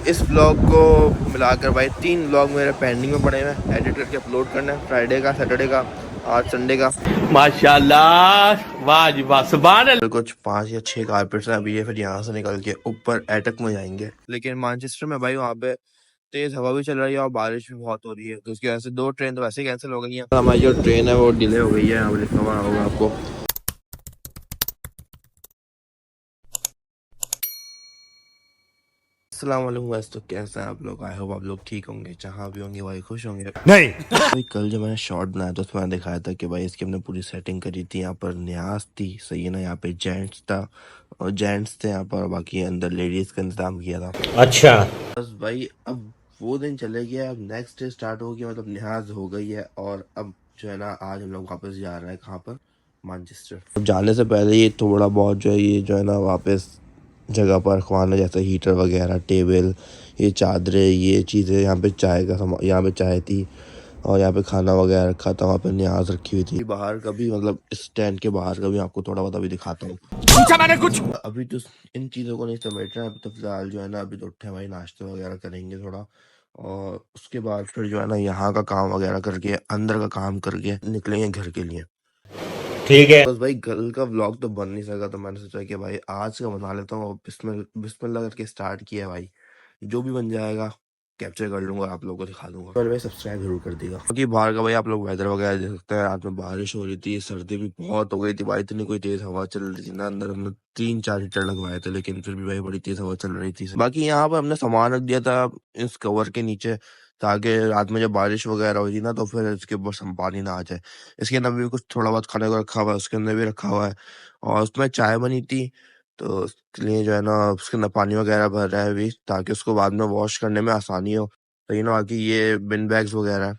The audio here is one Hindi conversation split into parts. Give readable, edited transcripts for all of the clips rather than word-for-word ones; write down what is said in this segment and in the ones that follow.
इस ब्लॉग को मिलाकर भाई 3 ब्लॉग मेरे पेंडिंग में पड़े हुए हैं, एडिट करके अपलोड करना है। फ्राइडे का, सैटरडे का, आज संडे का। माशाल्लाह, वाह जी वाह, सुभान अल्लाह। कुछ 5 या 6 कारपेट्स हैं अभी, ये फिर यहाँ से निकल के ऊपर एटक में जाएंगे। लेकिन मैनचेस्टर में भाई वहाँ पे तेज हवा भी चल रही है और बारिश भी बहुत हो रही है, तो उसकी वजह से 2 ट्रेन तो वैसे ही कैंसिल हो गई हैं। हमारी जो ट्रेन है वो डिले हो गई है, यहाँ पे लिखा हुआ होगा आपको। अस्सलाम वालेकुम गाइस, तो कैसे हैं आप लोग? आई होप आप लोग ठीक होंगे, जहाँ भी होंगे भाई खुश होंगे। नहीं भाई कल जब मैंने शॉर्ट बनाया था उसमें मैंने दिखाया था कि भाई इसकी हमने पूरी सेटिंग करी थी। यहाँ पर न्याज थी, सही है ना, यहाँ पे जेंट्स था और जेंट्स थे यहाँ पर, बाकी अंदर लेडीज का इंतजाम किया था। अच्छा, बस भाई अब वो दिन चले गया, अब नेक्स्ट डे स्टार्ट हो गया, मतलब न्याज हो गई है। और अब जो है ना, आज हम लोग वापस जा रहे हैं कहाँ पर, मैनचेस्टर। अब जाने से पहले ये थोड़ा बहुत जो है, ये जो है ना वापस जगह पर रखवाना, जैसे हीटर वगैरह, टेबल, ये चादरें, ये चीज़ें। यहाँ पे चाय का सामान, यहाँ पे चाय थी और यहाँ पे खाना वगैरह रखा था, वहाँ पे न्याज रखी हुई थी। बाहर का भी, मतलब स्टैंड के बाहर का भी आपको थोड़ा बहुत अभी दिखाता हूँ। पूछा मैंने कुछ। अभी तो इन चीज़ों को नहीं समेट रहे हैं, अभी तो फिलहाल जो है ना, अभी तो उठे भाई, नाश्ते वगैरह करेंगे थोड़ा, और उसके बाद फिर जो है ना यहाँ का काम वगैरह करके, अंदर का काम करके निकलेंगे घर के लिए। ठीक है। बस भाई कल का व्लॉग तो बन नहीं सका, तो मैंने सोचा कि भाई आज का बना लेता हूँ। बिस्मिल्लाह करके स्टार्ट किया भाई, जो भी बन जाएगा कैप्चर कर लूंगा, आप लोगों को दिखा दूंगा। और भाई सब्सक्राइब जरूर कर दिएगा। क्योंकि बाहर का भाई आप लोग वेदर वगैरह देख सकते हैं, रात में बारिश हो रही थी, सर्दी भी बहुत हो गई थी भाई, इतनी कोई तेज हवा चल रही थी ना। अंदर हमने 3-4 हीटर लगवाए थे, लेकिन फिर भी भाई बड़ी तेज हवा चल रही थी। बाकी यहाँ पर हमने सामान रख दिया था इस कवर के नीचे, ताकि रात में जब बारिश वगैरह हुई थी ना, तो फिर इसके ऊपर पानी ना आ जाए। इसके अंदर भी कुछ थोड़ा बहुत खाने को रखा हुआ है, उसके अंदर भी रखा हुआ है, और उसमें चाय बनी थी, तो उसके लिए जो है ना उसके अंदर पानी वगैरह भर रहा है अभी, ताकि उसको बाद में वॉश करने में आसानी हो। तो ना, बाकी ये बिन बैग्स वगैरह है,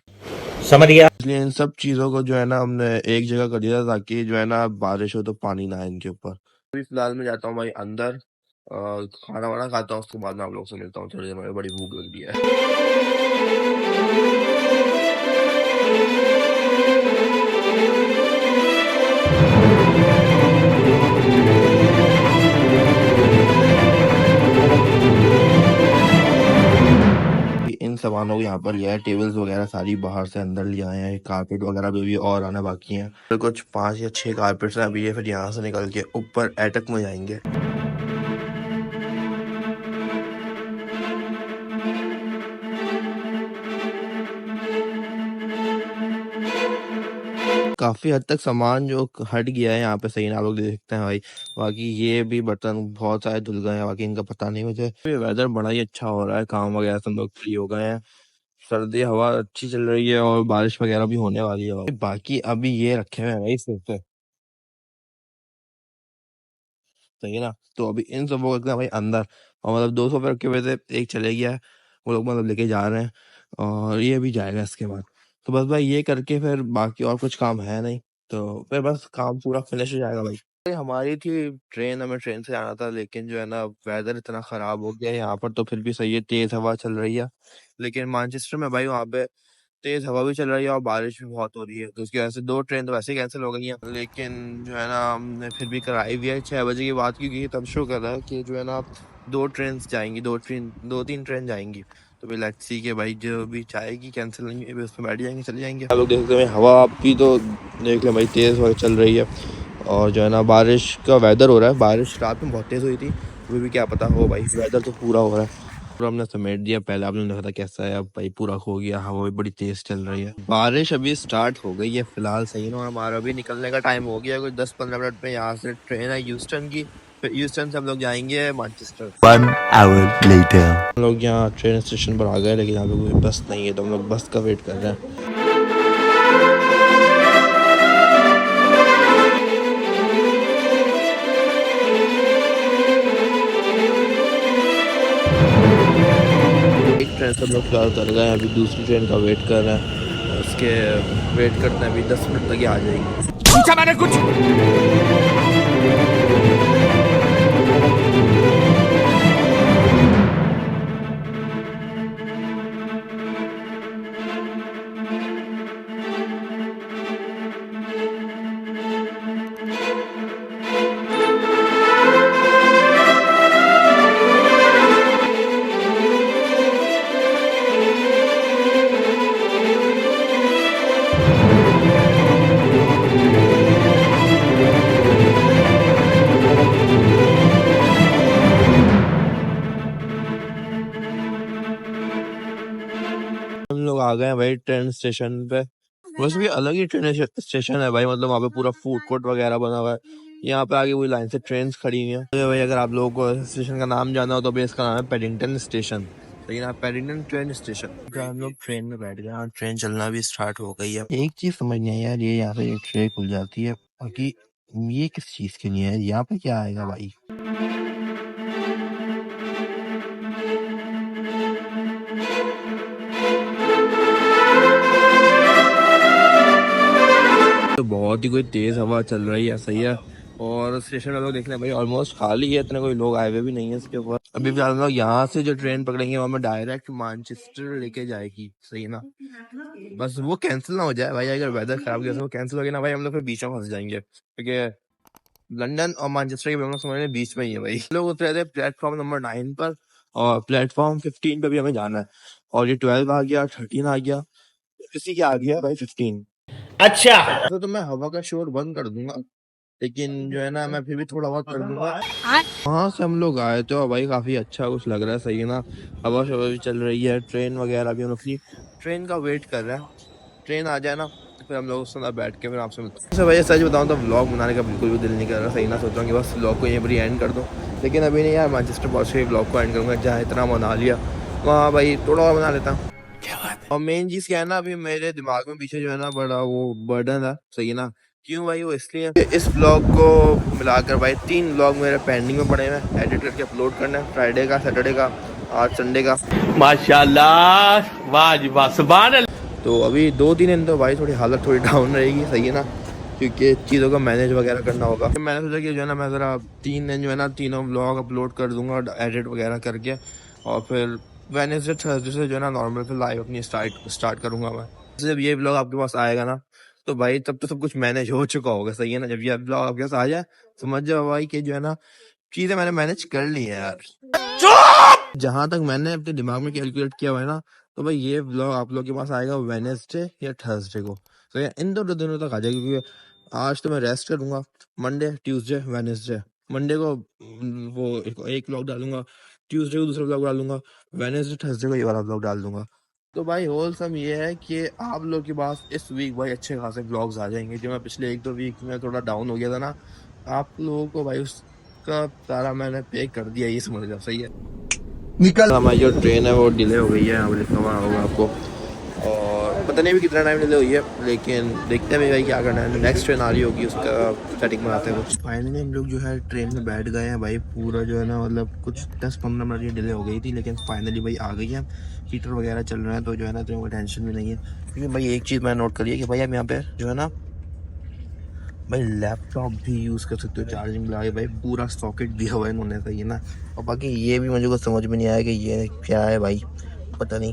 समझ गया। इसलिए इन सब चीज़ों को जो है ना हमने एक जगह कर दिया था, ताकि जो है ना बारिश हो तो पानी ना आए इनके ऊपर। अभी फिलहाल मैं जाता हूँ भाई अंदर, खाना वाना खाता हूँ, उसके बाद में आप लोग से मिलता हूँ थोड़ी देर में, बड़ी भूख लग रही है। इन सामानों को यहाँ पर लिया है, टेबल्स वगैरह सारी बाहर से अंदर ले आए हैं, कारपेट वगैरह भी और आना बाकी है। तो कुछ 5 या 6 कारपेट्स हैं अभी, ये फिर यहाँ से निकल के ऊपर एटक में जाएंगे। काफी हद तक सामान जो हट गया है यहाँ पे, सही ना, आप लोग देख सकते हैं भाई। बाकी ये भी बर्तन बहुत सारे धुल गए हैं, बाकी इनका पता नहीं मुझे। वेदर बड़ा ही अच्छा हो रहा है, काम वगैरह सब लोग फ्री हो गए हैं, सर्दी हवा अच्छी चल रही है और बारिश वगैरह भी होने वाली है। बाकी अभी ये रखे हुए हैं भाई सिर पे, सही है ना, तो अभी इन सबों को रखना है भाई अंदर, और मतलब 200 पे रखे हुए थे, एक चले गया है, वो लोग मतलब लेके जा रहे हैं, और ये भी जाएगा इसके बाद। तो बस भाई ये करके फिर बाकी और कुछ काम है नहीं, तो फिर बस काम पूरा फिनिश हो जाएगा भाई। ये हमारी थी ट्रेन, हमें ट्रेन से जाना था, लेकिन जो है ना वेदर इतना खराब हो गया है यहाँ पर, तो फिर भी सही है, तेज हवा चल रही है। लेकिन मैनचेस्टर में भाई वहाँ पे तेज हवा भी चल रही है और बारिश भी बहुत हो रही है, तो उसकी वजह से 2 ट्रेन तो वैसे ही कैंसिल हो गई हैं। लेकिन जो है ना हमने फिर भी कराई भी है 6 बजे की बात, क्योंकि तब शो कर रहा है कि जो है ना 2 ट्रेन जाएंगी, 2-3 ट्रेन जाएंगी। तो भाई लेट्स सी के भाई जो भी चाहेगी कैंसिल नहीं है, उसमें बैठ जाएंगे, चले जाएंगे। आप लोग देख सकते हैं हवा भी तो देख लें भाई, तेज़ हवा चल रही है, और जो है ना बारिश का वेदर हो रहा है। बारिश रात में बहुत तेज़ हुई थी, वो भी क्या पता हो भाई, वेदर तो पूरा हो रहा है। पूरा हमने समेट दिया, पहले आपने देखा था कैसा है, अब भाई पूरा हो गया, हवा भी बड़ी तेज चल रही है। बारिश अभी स्टार्ट हो गई है फिलहाल, सही ना, और हमारा अभी निकलने का टाइम हो गया, कुछ 10-15 मिनट में यहाँ से ट्रेन है ह्यूस्टन की, फिर ह्यूस्टन से हम लोग जाएंगे मैनचेस्टर। 1 hour later। हम लोग यहाँ ट्रेन स्टेशन पर आ गए, लेकिन यहाँ पे कोई बस नहीं है, तो हम लोग बस का वेट कर रहे हैं। एक ट्रेन से हम लोग फिलहाल उतर गए हैं, अभी दूसरी ट्रेन का वेट कर रहे हैं, उसके वेट करते हैं, अभी 10 मिनट तक ही आ जाएगी। पूछा मैंने कुछ। हम लोग आ गए हैं भाई ट्रेन स्टेशन पे। वैसे भी अलग ही ट्रेन स्टेशन है भाई, मतलब वहाँ पे पूरा फूड कोर्ट वगैरह बना हुआ है। यहाँ पे आगे वही लाइन से ट्रेन खड़ी हुई है। तो भाई अगर आप लोगों को स्टेशन का नाम जानना हो तो भाई इसका नाम है पेडिंगटन स्टेशन। लेकिन आप पेडिंगटन ट्रेन स्टेशन तो हम लोग ट्रेन में बैठ गए और ट्रेन चलना भी स्टार्ट हो गई है। एक चीज समझ नहीं आई यार, ये यहाँ से ट्रे खुल जाती है, बाकी ये किस चीज के लिए है, यहाँ पे क्या आएगा भाई। तो बहुत ही कोई तेज हवा चल रही है, सही है। और स्टेशन में लोग देख रहे हैं भाई ऑलमोस्ट खाली है, इतने कोई लोग आए हुए भी नहीं है इसके ऊपर। अभी भी हम लोग यहाँ से जो ट्रेन पकड़ेंगे वो हमें डायरेक्ट मैनचेस्टर लेके जाएगी, सही है ना। बस वो कैंसिल ना हो जाए भाई, अगर वेदर खराब हो गया तो वो कैंसिल हो गया ना भाई, हम लोग फिर बीच में फंस जाएंगे, क्योंकि लंदन और मैनचेस्टर के हम लोग समझ रहे बीच में ही है भाई। लोग उतरे थे प्लेटफॉर्म नंबर 9 पर और प्लेटफॉर्म 15 पे भी हमें जाना है। और ये 12 आ गया, 13 आ गया, इसी के आ गया भाई 15। अच्छा तो मैं हवा का शोर बंद कर दूंगा, लेकिन जो है ना मैं फिर भी थोड़ा बहुत कर दूंगा। वहाँ से हम लोग आए थे और भाई काफी अच्छा कुछ लग रहा है, सही है ना। हवा शवा भी चल रही है, ट्रेन वगैरह भी हम लोग अपनी ट्रेन का वेट कर रहे हैं। ट्रेन आ जाए ना तो फिर हम लोग उसके साथ बैठ के फिर आपसे मिलते हैं। भाई सच बताऊँ तो व्लॉग बनाने का बिल्कुल भी दिल नहीं कर रहा, सही ना। सोच रहा हूँ कि बस व्लॉग को यहीं पर एंड कर दूँ, लेकिन अभी नहीं यार, मैनचेस्टर पहुँच के व्लॉग को एंड करूँगा। जहाँ इतना मना लिया वहाँ भाई थोड़ा और बना लेता हूँ। और मेन चीज क्या है ना, अभी मेरे दिमाग में पीछे जो है ना बड़ा वो बर्डन है, सही है ना। क्यों भाई, वो इसलिए इस ब्लॉग को मिलाकर भाई 3 ब्लॉग मेरे पेंडिंग में पड़े हैं, एडिट करके अपलोड करना है। फ्राइडे का, सैटरडे का, आज संडे का। माशाल्लाह वाह जी वाह सुभान अल्लाह। तो अभी 2-3 दिन तो भाई थोड़ी हालत थोड़ी डाउन रहेगी, सही है ना, क्योंकि चीज़ों का मैनेज वगैरह करना होगा। मैंने सोचा कि जो है ना मैं ज़रा 3 दिन जो है ना तीनों ब्लॉग अपलोड कर दूंगा एडिट वगैरह करके, और फिर वेडनेसडे थर्सडे से जो है ना नॉर्मल फिर लाइव अपनी स्टार्ट करूंगा मैं। जब ये ब्लॉग आपके पास आएगा ना तो भाई तब तो सब कुछ मैनेज हो चुका होगा, सही है ना। जब ये ब्लॉग आपके पास आ जाए समझ जाओ भाई कि जो है ना चीज़ें मैंने मैनेज कर ली है यार। जहां तक मैंने अपने दिमाग में कैलकुलेट किया हुआ है ना, तो भाई ये व्लॉग आप लोग के पास आएगा वेडनेसडे या थर्सडे को, तो या इन 2 दिनों तक आ जाएगा, क्योंकि आज तो मैं रेस्ट करूंगा। Monday, Tuesday, Wednesday. मंडे को वो एक व्लॉग डालूंगा, ट्यूसडे को दूसरा व्लॉग डालूंगा, वेडनेसडे थर्सडे को ये वाला व्लॉग डाल दूंगा। तो भाई होल सम ये है कि आप लोग के पास इस वीक भाई अच्छे खासे व्लॉग्स आ जाएंगे। जो मैं पिछले 1-2 वीक में थोड़ा डाउन हो गया था ना, आप लोगों को भाई उसका सारा मैंने पे कर दिया, ये समझ लो, सही है। निकल हमारी जो ट्रेन है वो डिले हो गई है, यहाँ पर लिखा हुआ होगा आपको, और पता नहीं भी कितना टाइम डिले हुई है, लेकिन देखते हैं भाई क्या करना है। नेक्स्ट ट्रेन आ रही होगी, उसका सेटिंग में आते हैं कुछ। फाइनली हम लोग जो है ट्रेन में बैठ गए हैं भाई, पूरा जो है ना मतलब कुछ 10-15 मिनट ये डिले हो गई थी, लेकिन फाइनली भाई आ गई है। हीटर वगैरह चल रहे हैं तो जो है ना तो कोई टेंशन भी नहीं है। क्योंकि भाई एक चीज़ मैंने नोट करी है कि भाई हम यहाँ पे जो है ना भाई लैपटॉप भी यूज़ कर सकते हो, चार्जिंग लगा के भाई पूरा सॉकेट दिया हुआ है इन्होंने, सही है ना। और बाकी ये भी मुझे कुछ समझ में नहीं आया कि ये क्या है भाई, पता नहीं।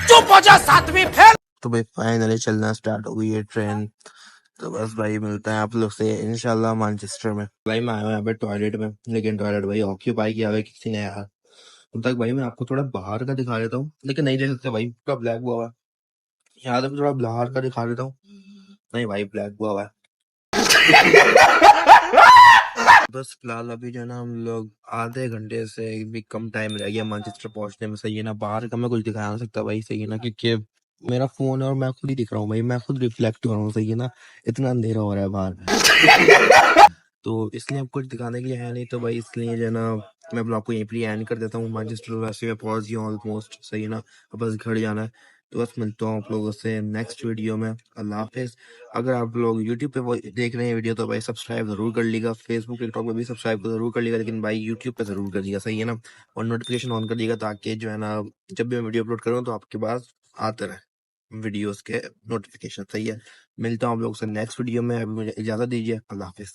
चुप हो जा, 7वीं फेल। तो भाई फाइनली चलना स्टार्ट हो गई है ट्रेन। तो बस भाई मिलते हैं आप लोग से इंशाल्लाह मैनचेस्टर में। भाई मैं आया हूँ यहाँ पे टॉयलेट में, लेकिन टॉयलेट भाई ऑक्यूपाई किया हुआ है किसी ने यार। तब तक भाई मैं आपको थोड़ा बाहर का दिखा देता हूँ, लेकिन नहीं देख सकते भाई, पूरा ब्लैक हुआ है। यहाँ तो थोड़ा बाहर का दिखा देता हूँ, नहीं भाई ब्लैक हुआ है। बस फिलहाल अभी जो है ना हम लोग आधे घंटे से भी कम टाइम रह गया मैनचेस्टर पहुंचने में, सही है ना। बाहर का मैं कुछ दिखा नहीं सकता भाई, सही है ना, क्योंकि मेरा फोन है और मैं खुद ही दिख रहा हूँ भाई, मैं खुद रिफ्लेक्ट हो रहा हूँ, सही है ना। इतना अंधेरा हो रहा है बाहर। तो इसलिए अब कुछ दिखाने के लिए है नहीं, तो भाई इसलिए जो है ना मैं आपको यहीं पर एंड कर देता हूँ। मैनचेस्टर वैसे में पहुंच गया ऑलमोस्ट, सही है ना। अब बस घर जाना है। तो बस मिलता हूँ आप लोगों से नेक्स्ट वीडियो में। अल्लाह हाफिज। अगर आप लोग यूट्यूब पे देख रहे हैं वीडियो तो भाई सब्सक्राइब जरूर कर लीजिएगा, फेसबुक टिकटॉक पे भी सब्सक्राइब जरूर कर लीजिएगा, लेकिन भाई यूट्यूब पे जरूर कर लीजिएगा, सही है ना। और नोटिफिकेशन ऑन कर लीजिएगा ताकि जो है ना जब भी मैं वीडियो अपलोड करूँ तो आपके पास आते रहे वीडियोस के नोटिफिकेशन, सही है। मिलता हूँ आप लोगों से नेक्स्ट वीडियो में, अभी मुझे इजाजत दीजिए, अल्लाह हाफिज।